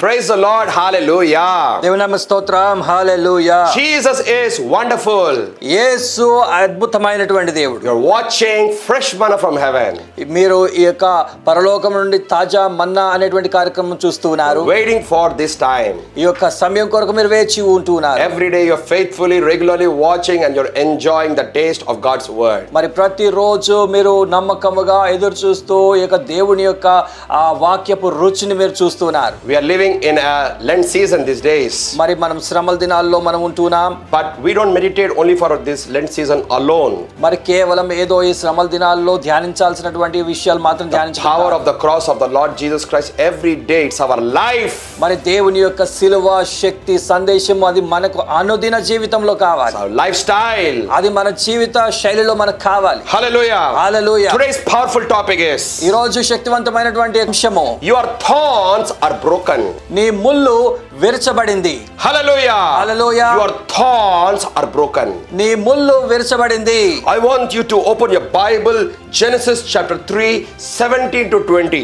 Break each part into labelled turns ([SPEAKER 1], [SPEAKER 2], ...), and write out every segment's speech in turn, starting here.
[SPEAKER 1] Praise the Lord. Hallelujah.
[SPEAKER 2] దేవుని స్తోత్రం. హల్లెలూయా.
[SPEAKER 1] Jesus is wonderful.
[SPEAKER 2] యేసు అద్భుతమైనటువంటి దేవుడు.
[SPEAKER 1] You're watching fresh manna from heaven.
[SPEAKER 2] మీరు ఈ యొక్క పరలోకం నుండి తాజా మన్నా అనేటువంటి కార్యక్రమం చూస్తున్నారు.
[SPEAKER 1] Waiting for this time.
[SPEAKER 2] ఈ యొక్క సమయం కొరకు మీరు వేచి ఉంటున్నారు.
[SPEAKER 1] Every day you're faithfully, regularly watching and you're enjoying the taste of God's word.
[SPEAKER 2] మరి ప్రతిరోజు మీరు నమ్మకముగా ఎదురు చూస్తూ ఈ యొక్క దేవుని యొక్క ఆ వాక్యపు రుచిని మీరు చూస్తున్నారు.
[SPEAKER 1] We are living in a Lent season these days.
[SPEAKER 2] మరి మనం శ్రమల దినాల్లో మనం ఉంటున్నాం.
[SPEAKER 1] But we don't meditate only for this Lent season alone.
[SPEAKER 2] మరి కేవలం ఏదో ఈ శ్రమల దినాల్లో ధ్యానించాల్సినటువంటి విషయాలు మాత్రం ధ్యానించడం.
[SPEAKER 1] Power of the cross of the Lord Jesus Christ every day, it's our life.
[SPEAKER 2] మరి దేవుని యొక్క సిలువ శక్తి సందేశం అది మనకు అనుదిన జీవితంలో కావాలి.
[SPEAKER 1] Our lifestyle.
[SPEAKER 2] అది మన జీవిత శైలిలో మనకు కావాలి.
[SPEAKER 1] Hallelujah.
[SPEAKER 2] Hallelujah.
[SPEAKER 1] Today's powerful topic is
[SPEAKER 2] ఈ రోజు శక్తివంతమైనటువంటి అంశము
[SPEAKER 1] your thorns are broken.
[SPEAKER 2] నీ ముళ్ళు విరచబడింది.
[SPEAKER 1] Hallelujah.
[SPEAKER 2] Hallelujah.
[SPEAKER 1] Your thorns are broken.
[SPEAKER 2] నీ ముళ్ళు విరచబడింది.
[SPEAKER 1] I want you to open your Bible, Genesis chapter 3, 17 to 20.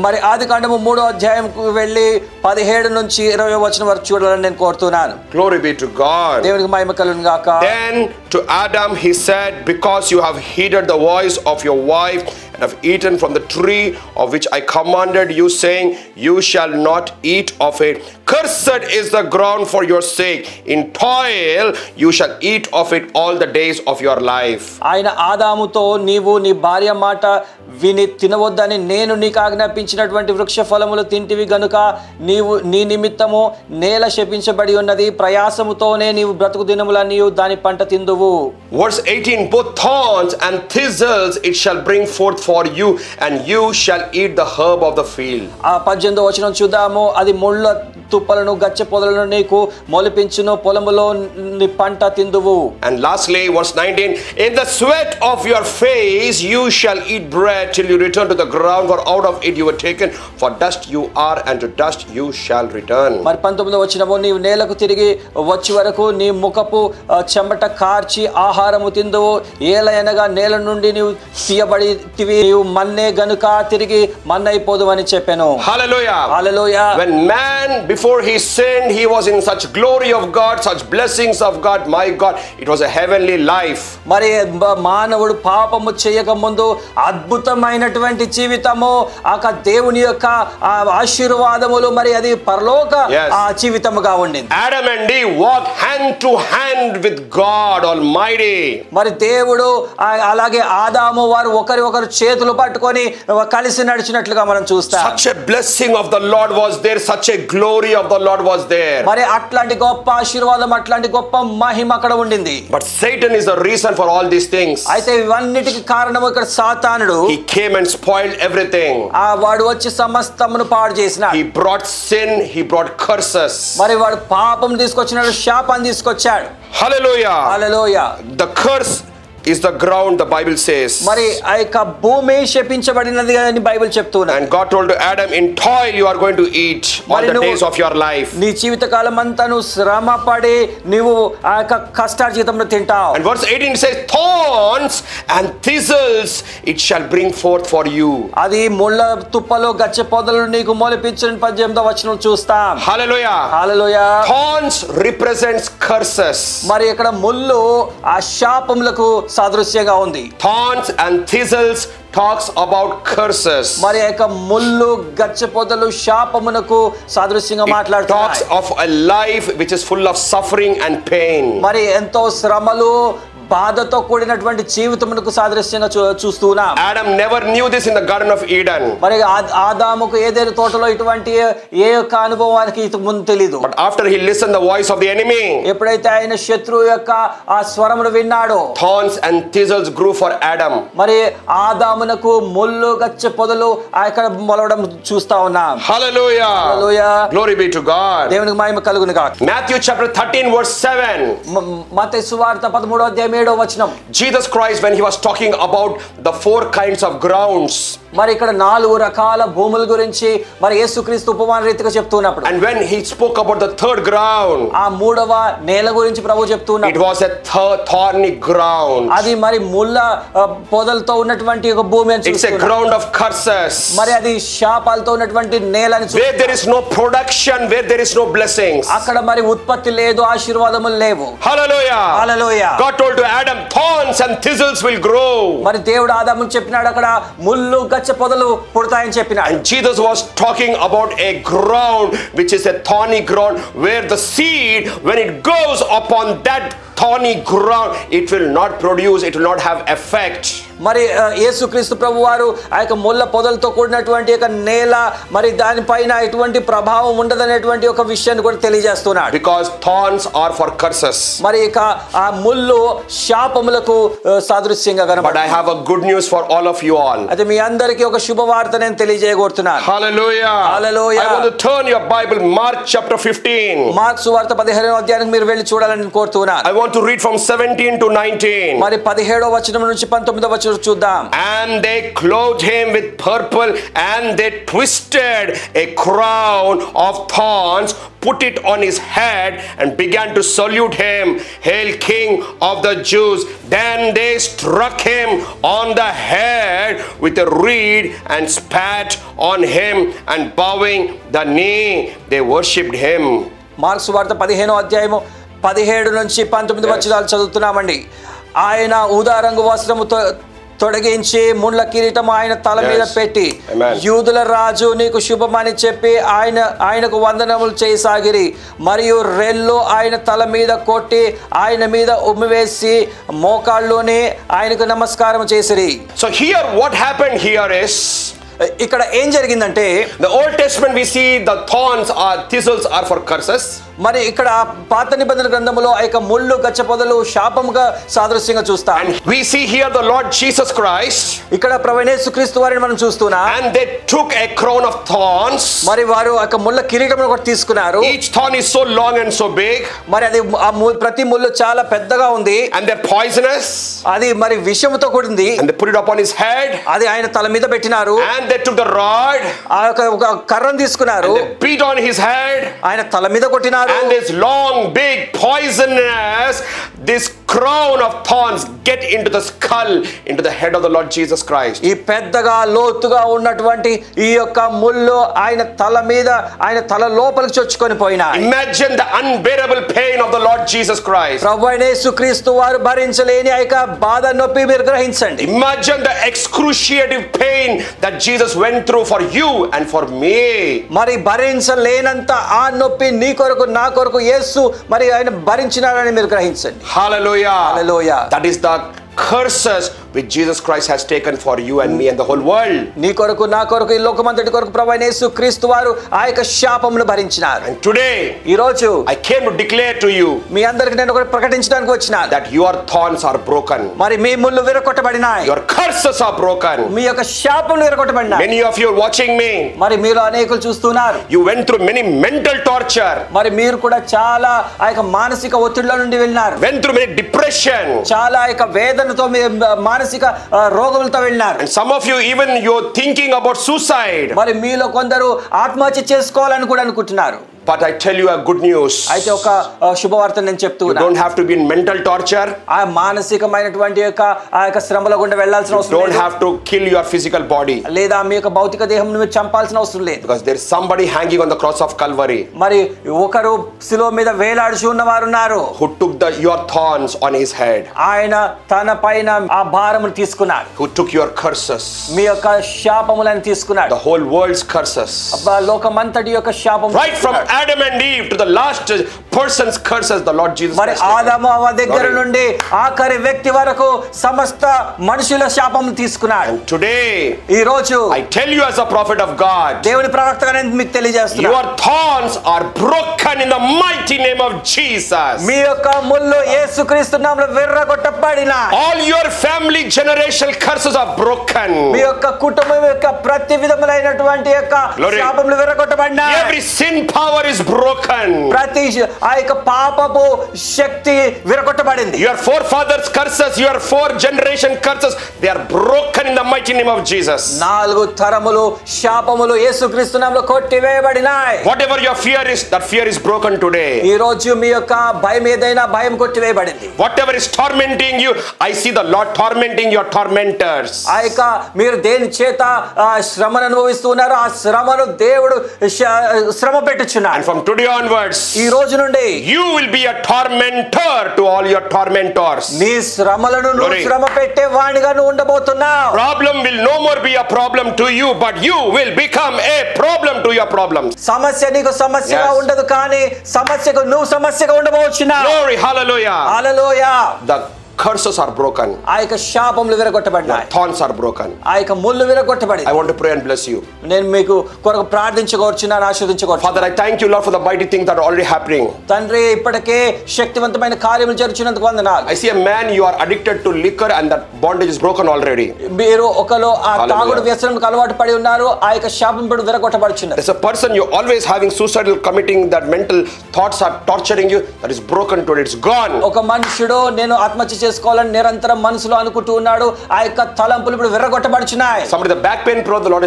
[SPEAKER 2] మరి ఆదికాండము 3వ అధ్యాయంకు వెళ్ళి 17 నుంచి 20 వచనం వరకు చూడాలని నేను కోరుతున్నాను.
[SPEAKER 1] Glory be to God.
[SPEAKER 2] దేవునికి మహిమ కలుగును గాక.
[SPEAKER 1] Then to Adam he said, because you have heeded the voice of your wife and have eaten from the tree of which I commanded you, saying, you shall not eat of it. Cursed is the ground for your sake. In toil you shall eat of it all the days of your life.
[SPEAKER 2] ఆయన ఆదాముతో నీవు నీ భార్య మాట విని తినవద్దని నేను నీకు ఆజ్ఞాపించినటువంటి వృక్ష ఫలములు తింటివి గనుక నీవు నీ నిమిత్తము నేల శపించబడి ఉన్నది, ప్రయాసముతోనే నీవు బ్రతుకు దినములన్నీ దాని పంట తిందువు.
[SPEAKER 1] Verse 18, both thorns and thistles it shall bring forth for you, and you shall eat the herb of the field.
[SPEAKER 2] ఆ 18వ వచనం చూద్దాము. అది ముళ్ళ తుప్పలను గచ్చ పొదలను నీకు మొలిపించును, పొలములో నీ పంట తిందువు.
[SPEAKER 1] And lastly, verse 19, in the sweat of your face you shall eat bread till you return to the ground, for out of it you were taken, for dust you are, and to dust you shall return.
[SPEAKER 2] మరి 19వ వచనము, నీవు నేలకు తిరిగి వచ్చి వరకు నీ ముఖపు చెమట కార్చి ఆహారము తిందువు, ఏలయనగా నేల నుండి నీవు తీయబడితివి, నీవు మన్నే గనుక తిరిగి మన్నైపోదు అని చెప్పెను.
[SPEAKER 1] Hallelujah.
[SPEAKER 2] Hallelujah.
[SPEAKER 1] When man before he sinned, he was in such glory of God, such blessings of God. My God, it was a heavenly life.
[SPEAKER 2] మరి మానవుడు పాపము చేయక ముందు అద్భుతమైనటువంటి జీవితము, ఆ దేవుని యొక్క ఆశీర్వాదములు, మరి అది పరలోక జీవితముగా ఉండింది.
[SPEAKER 1] Adam and Eve walked hand to hand with God Almighty.
[SPEAKER 2] మరి దేవుడు అలాగే ఆదాము వారు ఒకరు చేతులు పట్టుకొని కలిసి నడిచినట్లుగా మనం చూస్తాం.
[SPEAKER 1] Such a blessing of the Lord was there, such a glory of the Lord was there.
[SPEAKER 2] మరి అట్లాంటి గొప్ప ఆశీర్వాదం, అట్లాంటి గొప్ప మహిమ అక్కడ ఉండింది.
[SPEAKER 1] But Satan is the reason for all these things.
[SPEAKER 2] అయితే ఇవన్నిటికి కారణం ఇక్కడ సాతానుడు.
[SPEAKER 1] He came and spoiled everything.
[SPEAKER 2] వాడు వచ్చి సమస్తమును పాడు చేసినాడు.
[SPEAKER 1] He brought sin, he brought curses.
[SPEAKER 2] మరి వాడు పాపం తీసుకొచ్చినాడు, శాపాన్ని తీసుకొచ్చాడు.
[SPEAKER 1] Hallelujah.
[SPEAKER 2] Hallelujah.
[SPEAKER 1] The curse is the ground, the Bible says.
[SPEAKER 2] మరి ఆ యొక్క భూమి శపించబడినది అని బైబిల్ చెప్తున్నది.
[SPEAKER 1] And God told to Adam, in toil you are going to eat all the days of your life.
[SPEAKER 2] నీ జీవితకాలం అంతా నువ్వు శ్రమ పడి నీవు ఆ యొక్క కష్టార్జితంలో తింటావు.
[SPEAKER 1] And verse 18 says, thorns and thistles it shall bring forth for you.
[SPEAKER 2] అది ముళ్ళ తుప్పలు గచ్చ పొదలు నీకు మొలిపించిన 18వ వచనం చూస్తాం.
[SPEAKER 1] Hallelujah.
[SPEAKER 2] Hallelujah.
[SPEAKER 1] Thorns represents curses.
[SPEAKER 2] మరి ఇక్కడ ముళ్ళు ఆ శాపములకు సాదృశ్యంగా ఉంది.
[SPEAKER 1] Thorns and thistles talks about curses.
[SPEAKER 2] మరి యొక్క ముళ్ళు గచ్చ పొదలు శాపమునకు సాదృశ్యంగా మాట్లాడుతున్నాయి.
[SPEAKER 1] Talks of a life which is full of suffering and pain.
[SPEAKER 2] మరి ఎంతో శ్రమలు బాధతో కూడినటువంటి జీవితమునకు సాదృశ్యంగా చూస్తున్నాం.
[SPEAKER 1] Adam never knew this in the Garden of Eden.
[SPEAKER 2] మరి ఆదాముకు ఏదైనా తోటలో ఇటువంటి ఏ యొక్క అనుభవానికి ఇంతకు ముందు తెలియదు.
[SPEAKER 1] But after he listened the voice of the enemy,
[SPEAKER 2] ఎప్పుడైతే ఆయన శత్రువు యొక్క ఆ స్వరమును విన్నాడో,
[SPEAKER 1] thorns and thistles grew for Adam.
[SPEAKER 2] మరి ఆదామునకు ముళ్ళు గచ్చ పొదలు అక్కడ మొలవడం చూస్తా ఉన్నాం.
[SPEAKER 1] Hallelujah.
[SPEAKER 2] Hallelujah.
[SPEAKER 1] Glory be to God.
[SPEAKER 2] దేవునికి మహిమ కలుగును గాక.
[SPEAKER 1] Matthew chapter 13 verse 7.
[SPEAKER 2] మత్తయి సువార్త 13వ అధ్యాయం 7వ వచనం.
[SPEAKER 1] Jesus Christ, when he was talking about the 4 kinds of grounds,
[SPEAKER 2] మరి ఇక్కడ 4 రకాల భూముల గురించి మరి యేసుక్రీస్తు ఉపమాన రీతిగా చెప్తున్నప్పుడు,
[SPEAKER 1] and when he spoke about the third ground,
[SPEAKER 2] ఆ 3వ నేల గురించి ప్రభు చెప్తున్నారు.
[SPEAKER 1] it was a thorny ground.
[SPEAKER 2] అది మరి ముళ్ళ పొదలతో ఉన్నటువంటి ఒక భూమి అని
[SPEAKER 1] It's a ground of curses.
[SPEAKER 2] మరి అది శాపాలతో ఉన్నటువంటి నేల అని
[SPEAKER 1] where there is no production, where there is no blessings.
[SPEAKER 2] అక్కడ మరి ఉత్పత్తి లేదు, ఆశీర్వాదములు లేవు.
[SPEAKER 1] Hallelujah.
[SPEAKER 2] Hallelujah.
[SPEAKER 1] God told to Adam, thorns and thistles will grow.
[SPEAKER 2] మరి దేవుడు ఆదాముకు చెప్పినాడు అక్కడ ముళ్ళు గచ్చ పొదలు పుడతాయని చెప్పినాడు.
[SPEAKER 1] And Jesus was talking about a ground which is a thorny ground, where the seed, when it goes upon that thorny ground, it will not produce, it will not have effect.
[SPEAKER 2] మరి యేసుక్రీస్తు ప్రభు వారు ఆ యొక్క ముళ్ళ పొదలతో కూడినటువంటి ఒక నేల మరి దానిపైన ఎటువంటి ప్రభావం ఉండదనేటువంటి ఒక విషయాన్ని కూడా తెలియజేస్తున్నాడు.
[SPEAKER 1] Because thorns are for curses.
[SPEAKER 2] మరి ఇక ఆ ముళ్ళు శాపములకు సాదృశ్యంగా కనబడుతుంది.
[SPEAKER 1] But I have a good news for all of you all.
[SPEAKER 2] అయితే మీ అందరికీ ఒక శుభవార్త నేను తెలియజేయగోరుతున్నాను.
[SPEAKER 1] Hallelujah.
[SPEAKER 2] Hallelujah.
[SPEAKER 1] I want to turn your Bible, Mark chapter 15.
[SPEAKER 2] Mark సువార్త 15వ అధ్యాయానికి మీరు వెళ్ళి చూడాలని నేను కోరుతున్నాను.
[SPEAKER 1] I want to read from 17 to 19.
[SPEAKER 2] మరి 17వ వచనం నుంచి 19వ వచనం చూద్దాం.
[SPEAKER 1] And they clothed him with purple, and they twisted a crown of thorns, put it on his head, and began to salute him, Hail King of the Jews. Then they struck him on the head with a reed and spat on him, and bowing the knee, they worshipped him.
[SPEAKER 2] Mark సువార్త 15వ అధ్యాయము 17 నుంచి 19 వచనాలు చదువుతున్నామండి. ఆయన ఊదా రంగు వస్త్రము తొడిగించి ముండ్ల కిరీటము ఆయన తల మీద పెట్టి, యూదుల రాజు నీకు శుభమని చెప్పి ఆయనకు వందనములు చేయసాగిరి. మరియు రెల్లు ఆయన తల మీద కొట్టి ఆయన మీద ఉమ్మివేసి మోకాళ్ళలోనే ఆయనకు నమస్కారం చేసిరి.
[SPEAKER 1] So here what happened here is,
[SPEAKER 2] ఇక్కడ ఏం జరిగిందంటే,
[SPEAKER 1] the Old Testament we see the thorns or thistles are for curses.
[SPEAKER 2] మరి ఇక్కడ పాత నిబంధన గ్రంథములో ఆ యొక్క ముళ్ళు గచ్చ పొదలు శాపముగా సాదృశ్యంగా చూస్తాం.
[SPEAKER 1] And we see here the Lord Jesus Christ.
[SPEAKER 2] ఇక్కడ ప్రభువైన యేసుక్రీస్తు వారిని మనం చూస్తున్నాం.
[SPEAKER 1] And they took a crown of thorns.
[SPEAKER 2] మరి వారు ఆ యొక్క ముళ్ళ కిరీటమును కూడా తీసుకున్నారు.
[SPEAKER 1] Each thorn is so long and so big.
[SPEAKER 2] మరి అది ప్రతి ముళ్ళు చాలా పెద్దగా ఉంది.
[SPEAKER 1] And they're poisonous.
[SPEAKER 2] అది మరి విషముతో కూడింది.
[SPEAKER 1] And they put it upon his head.
[SPEAKER 2] అది ఆయన తల మీద పెట్టినారు.
[SPEAKER 1] And they took the rod.
[SPEAKER 2] ఆ యొక్క కర్రను తీసుకున్నారు.
[SPEAKER 1] And they beat on his head.
[SPEAKER 2] ఆయన తల మీద కొట్టినారు.
[SPEAKER 1] And this long, big, poisonous, this crown of thorns get into the skull, into the head of the Lord Jesus Christ.
[SPEAKER 2] ఈ పెద్దగా లోతుగా ఉన్నటువంటి ఈ యొక్క ముళ్ళు ఆయన తల మీద, ఆయన తల లోపలికి చొచ్చుకొని పోయినాయి.
[SPEAKER 1] Imagine the unbearable pain of the Lord Jesus Christ.
[SPEAKER 2] ప్రభువైన యేసుక్రీస్తు వారు భరించలేని ఆ యొక్క బాధ నొప్పి మీరు గ్రహించండి.
[SPEAKER 1] Imagine the excruciating pain that Jesus went through for you and for me.
[SPEAKER 2] మరి భరించలేనంత ఆ నొప్పి నీ కొరకు నా కొరకు యేసు మరి ఆయన భరించినారని మీరు గ్రహించండి.
[SPEAKER 1] Hallelujah.
[SPEAKER 2] Hallelujah.
[SPEAKER 1] That is the curses which Jesus Christ has taken for you and me and the whole world.
[SPEAKER 2] నీ కొరకు నా కొరకు ఈ లోకమంతటి కొరకు ప్రభువైన యేసుక్రీస్తు వారు ఆ యొక్క శాపమును భరించినారు.
[SPEAKER 1] And today
[SPEAKER 2] ఈ రోజు
[SPEAKER 1] I came to declare to you
[SPEAKER 2] మీ అందరికి నేను ఒకటి ప్రకటించడానికి వచ్చినాను.
[SPEAKER 1] that your thorns are broken.
[SPEAKER 2] మరి మీ ముళ్ళు విరగొట్టబడినాయి.
[SPEAKER 1] Your curses are broken.
[SPEAKER 2] మీ యొక్క శాపములు విరగొట్టబడినాయి.
[SPEAKER 1] Many of you are watching me.
[SPEAKER 2] మరి మీరు అనేకులు చూస్తున్నారు.
[SPEAKER 1] You went through many mental torture.
[SPEAKER 2] మరి మీరు కూడా చాలా ఆ యొక్క మానసిక ఒత్తిడిలో నుండి వెళ్ళినారు.
[SPEAKER 1] Went through many depression.
[SPEAKER 2] చాలా ఆ యొక్క వేదనతో మానసిక రోగములతో వెళ్ళినారు.
[SPEAKER 1] And some of you even you're thinking about suicide.
[SPEAKER 2] మరి మీలో కొందరు ఆత్మహత్య చేసుకోవాలని కూడా అనుకుంటున్నారు.
[SPEAKER 1] But I tell you a good news.
[SPEAKER 2] అయితే ఒక శుభవార్త నేను చెప్తున్నా.
[SPEAKER 1] You don't have to be in mental torture.
[SPEAKER 2] ఆ మానసికమైనటువంటి ఆ యొక్క శ్రమల గుండా వెళ్ళాల్సిన అవసరం లేదు.
[SPEAKER 1] You don't have to kill your physical body.
[SPEAKER 2] లేదా మీ యొక్క భౌతిక దేహం ను చంపాల్సిన అవసరం లేదు.
[SPEAKER 1] Because there is somebody hanging on the cross of Calvary.
[SPEAKER 2] మరి ఒకరు శిలువ మీద వేలాడుచు ఉన్నవారు ఉన్నారు.
[SPEAKER 1] Who took your thorns on his head.
[SPEAKER 2] ఆయన తన పైన ఆ భారమును తీసుకున్నాడు.
[SPEAKER 1] Who took your curses.
[SPEAKER 2] మీ యొక్క శాపములను తీసుకున్నాడు.
[SPEAKER 1] The whole world's curses.
[SPEAKER 2] లోకమంతటి యొక్క శాపము.
[SPEAKER 1] Right from Adam and Eve to the last person's curses, the Lord Jesus Christ.
[SPEAKER 2] మరి ఆదాము హవ్వ దగ్గర నుండి ఆఖరి వ్యక్తి వరకు సమస్త మనుషుల శాపమును తీసుకున్నాడు.
[SPEAKER 1] And today
[SPEAKER 2] ఈ రోజు
[SPEAKER 1] I tell you as a prophet of God,
[SPEAKER 2] దేవుని ప్రవక్తగా నేను మీకు తెలియజేస్తున్నాను.
[SPEAKER 1] your thorns are broken in the mighty name of Jesus.
[SPEAKER 2] మీ యొక్క ముళ్ళు యేసుక్రీస్తు నామములో విర్రగొట్టబడినాయి.
[SPEAKER 1] All your family generational curses are broken.
[SPEAKER 2] మీ యొక్క కుటుంబం యొక్క ప్రతి విధములైనటువంటి యొక్క శాపములు విర్రగొట్టబడినాయి.
[SPEAKER 1] Every sin power is broken.
[SPEAKER 2] ప్రతి ఆ యొక్క పాపపు శక్తి విరగొట్టబడింది.
[SPEAKER 1] Your forefathers curses, your 4 generation curses, they are broken in the mighty name of Jesus.
[SPEAKER 2] 4 తరములు శాపములు యేసుక్రీస్తు నామములో కొట్టివేయబడినాయి.
[SPEAKER 1] Whatever your fear is, that fear is broken today.
[SPEAKER 2] ఈ రోజు మీ యొక్క భయం ఏదైనా భయం కొట్టివేయబడింది.
[SPEAKER 1] Whatever is tormenting you, I see the Lord tormenting your tormentors.
[SPEAKER 2] ఆ యొక్క మీరు దేని చేత శ్రమను అనుభవిస్తున్నారు ఆ శ్రమను దేవుడు శ్రమ పెట్టుచున్నాడు.
[SPEAKER 1] And from today onwards,
[SPEAKER 2] ఈ రోజు నుండి
[SPEAKER 1] you will be a tormentor to all your tormentors.
[SPEAKER 2] నీ శ్రమలను నువ్వు శ్రమ పెట్టే వాడిగా నువ్వు ఉండబోతున్నావు.
[SPEAKER 1] Problem will no more be a problem to you, but you will become a problem to your problems.
[SPEAKER 2] సమస్య నీకు సమస్యగా ఉండదు కానీ సమస్యకు నువ్వు సమస్యగా ఉండబోచున్నావు.
[SPEAKER 1] Glory, hallelujah.
[SPEAKER 2] Hallelujah.
[SPEAKER 1] The curses are broken.
[SPEAKER 2] ఆ యొక్క శాపములు విరగొట్టబడినాయి.
[SPEAKER 1] Thorns are broken.
[SPEAKER 2] ఆ యొక్క ముళ్ళు విరగొట్టబడింది.
[SPEAKER 1] I want to pray and bless you.
[SPEAKER 2] నేను మీకు కొరకు ప్రార్థించగోర్చున్నాను ఆశీర్వదించగోర్చున్నాను.
[SPEAKER 1] Father, I thank you, Lord, for the mighty things that are already happening.
[SPEAKER 2] తండ్రి ఇప్పటికే శక్తివంతమైన కార్యములు జరుగుతున్నందుకు వందనాలు.
[SPEAKER 1] I see a man, you are addicted to liquor and that bondage is broken already.
[SPEAKER 2] మీరు ఒకలో ఆ తాగుడు వ్యసనానికి అలవాటు పడి ఉన్నారు. ఆ యొక్క శాపం ఇప్పుడు విరగొట్టబడుచున్నది.
[SPEAKER 1] There's a person you always having suicidal committing, that mental thoughts are torturing you, that is broken today, it's gone.
[SPEAKER 2] ఒక మనుషుడు నేను ఆత్మహత్య చేసుకోవాలని నిరంతరం మనసులో అనుకుంటూ ఉన్నాడు. ఆ యొక్క తలంపులు ఇప్పుడు విరగొట్టబడుచున్నాయి.
[SPEAKER 1] Somebody the back pain problem, the Lord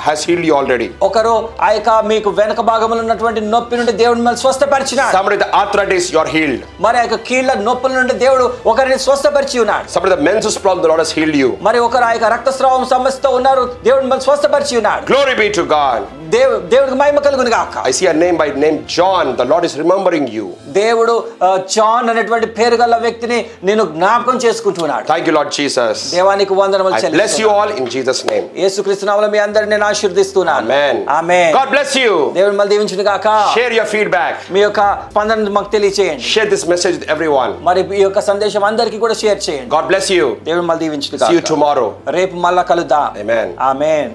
[SPEAKER 1] has healed you already.
[SPEAKER 2] ఒకరు ఆ యొక్క మీకు వెనక భాగంలో ఉన్నటువంటి నొప్పి నుండి దేవుడు మిమ్మల్ని స్వస్థపరిచినాడు.
[SPEAKER 1] Somebody the arthritis, you are healed.
[SPEAKER 2] మరి ఆ యొక్క కీళ్ళ నొప్పుల నుండి దేవుడు ఒకరిని స్వస్థపరిచి ఉన్నాడు.
[SPEAKER 1] Somebody the menses problem, the Lord has healed you.
[SPEAKER 2] మరి ఒకరు ఆ యొక్క రక్తస్రావం సమస్యతో ఉన్నారు. దేవుడు మిమ్మల్ని స్వస్థపరిచి ఉన్నాడు.
[SPEAKER 1] Glory be to God.
[SPEAKER 2] దేవుడికి మహిమ కలుగును గాక.
[SPEAKER 1] I see a name by name John, the Lord is remembering you.
[SPEAKER 2] దేవుడు జాన్ అనేటువంటి పేరు గల వ్యక్తిని నేను జ్ఞాపకం చేసుకుంటున్నాడు.
[SPEAKER 1] Thank you, Lord Jesus.
[SPEAKER 2] దేవానికి వందనములు
[SPEAKER 1] I bless you all in Jesus name.
[SPEAKER 2] యేసుక్రీస్తు నామములో మీ అందరిని నేను ఆశీర్వదిస్తున్నాను.
[SPEAKER 1] Amen.
[SPEAKER 2] Amen.
[SPEAKER 1] God bless you.
[SPEAKER 2] దేవుడు మిమ్మల్ని దీవించును గాక.
[SPEAKER 1] Share your feedback.
[SPEAKER 2] మీ యొక్క స్పందనను మాకు తెలియజేయండి.
[SPEAKER 1] Share this message with everyone.
[SPEAKER 2] మరి ఈ యొక్క సందేశం అందరికీ కూడా షేర్ చేయండి.
[SPEAKER 1] God bless you.
[SPEAKER 2] దేవుడు మిమ్మల్ని దీవించును గాక.
[SPEAKER 1] See you tomorrow.
[SPEAKER 2] రేపు మళ్ళా కలుద్దాం.
[SPEAKER 1] Amen.
[SPEAKER 2] ఆమేన్.